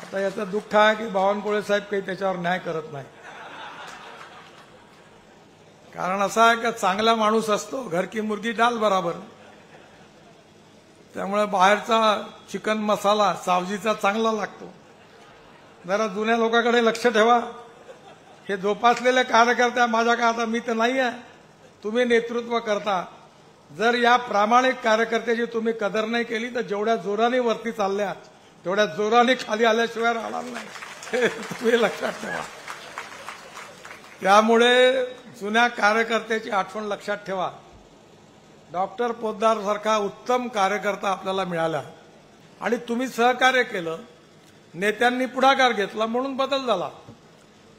आता याचं दुःख आहे की बावनकुळे साहेब काही त्याच्यावर न्याय करत नाही। कारण असं आहे की चांगला माणूस असतो घर की मुर्गी डाल बराबर। त्यामुळे बाहेरचा चिकन मसाला सावजीचा चांगला लागतो। जरा जुन्या लोकांकडे लक्ष ठेवा। हे जोपासलेले कार्यकर्ते माझ्या का आता मी तर नाही आहे, तुम्ही नेतृत्व करता। जर या प्रामाणिक कार्यकर्त्याची तुम्ही कदर नाही केली तर जेवढ्या जोराने वरती चालल्या तेवढ्या जोराने खाली आल्याशिवाय राहणार नाही, हे तुम्ही लक्षात ठेवा। त्यामुळे जुन्या कार्यकर्त्याची आठवण लक्षात ठेवा। डॉक्टर पोद्दार सारखा उत्तम कार्यकर्ता आपल्याला मिळाला आणि तुम्ही सहकार्य केलं, नेत्यांनी पुढाकार घेतला म्हणून बदल झाला।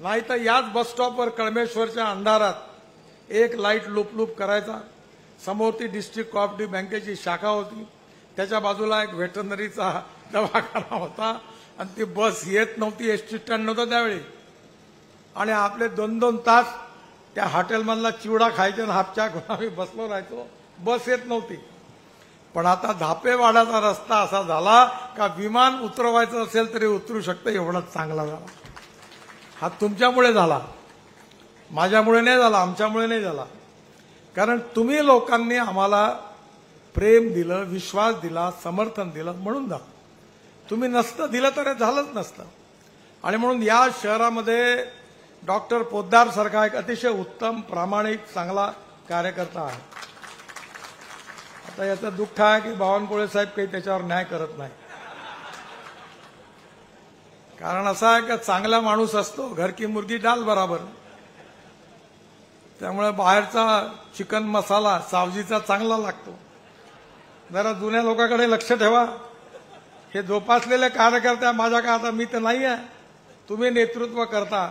नाही तर याच बस स्टॉपवर कळमेश्वरच्या अंधारात एक लाईट लुपलुप करायचा, समोर ती डिस्ट्रिक्ट कोऑपरेटिव्ह बँकेची शाखा होती, त्याच्या बाजूला एक व्हेटरनरीचा दवाखाना होता आणि ती बस येत नव्हती, एसटी स्टँड नव्हतं त्यावेळी। आणि आपले 2-2 तास त्या हॉटेलमधला चिवडा खायचे आणि हापच्या आम्ही बसलो राहायचो, बस येत नव्हती। पण आता धापेवाडाचा रस्ता असा झाला का विमान उतरवायचं असेल तरी उतरू शकतं, एवढा चांगला झाला। हा तुमच्यामुळे झाला, माझ्यामुळे नाही झाला, आमच्यामुळे नाही झाला। कारण तुम्ही लोकांनी आम्हाला प्रेम दिलं, विश्वास दिला, समर्थन दिलं म्हणून झालं। तुम्ही नसतं दिलं तर झालंच नसतं। आणि म्हणून या शहरामध्ये डॉक्टर पोद्दार सारखा एक अतिशय उत्तम प्रामाणिक चांगला कार्यकर्ता आहे। आता याचं दुःख आहे की बावनकुळे साहेब काही त्याच्यावर न्याय करत नाही। कारण असं आहे की चांगला माणूस असतो घर की मुर्गी डाल बराबर। त्यामुळे बाहेरचा चिकन मसाला सावजीचा चांगला लागतो। जरा जुन्या लोकांकडे लक्ष ठेवा। हे जोपासलेले कार्यकर्ते माझ्या का आता मी तर नाही आहे, तुम्ही नेतृत्व करता।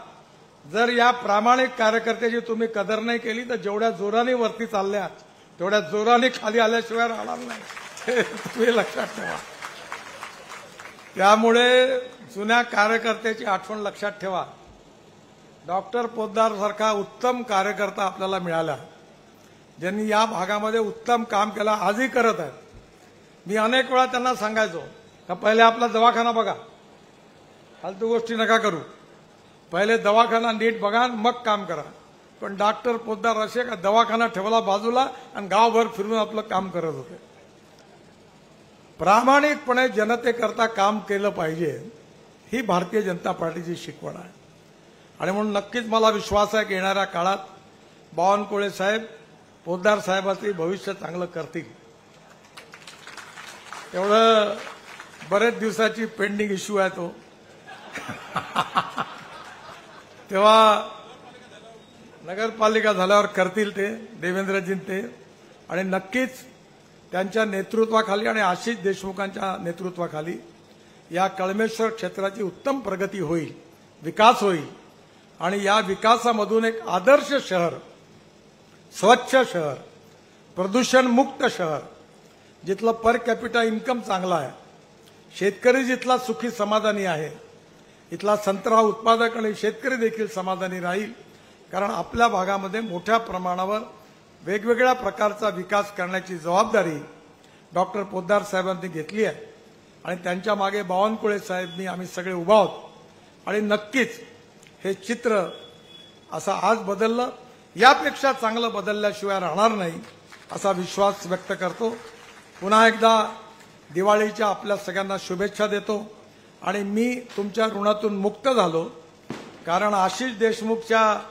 जर या प्रामाणिक कार्यकर्त्याची तुम्ही कदर नाही केली तर जेवढ्या जोराने वरती चालल्या तेवढ्या जोराने खाली आल्याशिवाय राहणार नाही, हे तुम्ही लक्षात ठेवा। त्यामुळे जुन्या कार्यकर्त्याची आठवण लक्षात ठेवा। डॉक्टर पोद्दार सारखा उत्तम कार्यकर्ता आपल्याला मिळाला, ज्यांनी या भागामध्ये उत्तम काम केलं, आजही करत आहेत। मी अनेक वेळा त्यांना सांगायचो का पहिले आपला दवाखाना बघा, फालतू गोष्टी नका करू, पहिले दवाखाना नीट बघा मग काम करा। पण डॉक्टर पोद्दार असे का दवाखाना ठेवला बाजूला आणि गावभर फिरून आपलं काम करत होते। प्रामाणिकपणे जनतेकरता काम केलं पाहिजे, ही भारतीय जनता पार्टीची शिकवण आहे। आणि म्हणून नक्कीच मला विश्वास आहे की येणाऱ्या काळात बावनकुळे साहेब पोद्दार साहेबांचे भविष्य चांगलं करतील। एवढं बरेच दिवसाची पेंडिंग इश्यू आहे तो तेव्हा नगरपालिका झाल्यावर करतील ते देवेंद्रजी ते। आणि नक्कीच त्यांच्या नेतृत्वाखाली आणि आशिष देशमुखांच्या नेतृत्वाखाली या कळमेश्वर क्षेत्राची उत्तम प्रगती होईल, विकास होईल। आणि या विकासामधून एक आदर्श शहर, स्वच्छ शहर, प्रदूषण मुक्त शहर, जिथलं पर कॅपिटा इन्कम चांगला आहे, शेतकरी जिथला सुखी समाधानी आहे, इथला संत्रा उत्पादक आणि शेतकरी देखील समाधानी राहील। कारण आपल्या भागामध्ये मोठ्या प्रमाणावर वेगवेगळ्या प्रकारचा विकास करण्याची जबाबदारी डॉक्टर पोद्दार साहेबांनी घेतली आहे आणि त्यांच्या मागे बावनकुळे साहेबांनी आम्ही सगळे उभा आहोत। आणि नक्कीच हे चित्र असं आज बदललं, यापेक्षा चांगलं बदलल्याशिवाय राहणार नाही असा विश्वास व्यक्त करतो। पुन्हा एकदा दिवाळीच्या आपल्या सगळ्यांना शुभेच्छा देतो। आणि मी तुमच्या ऋणातून मुक्त झालो, कारण आशिष देशमुखच्या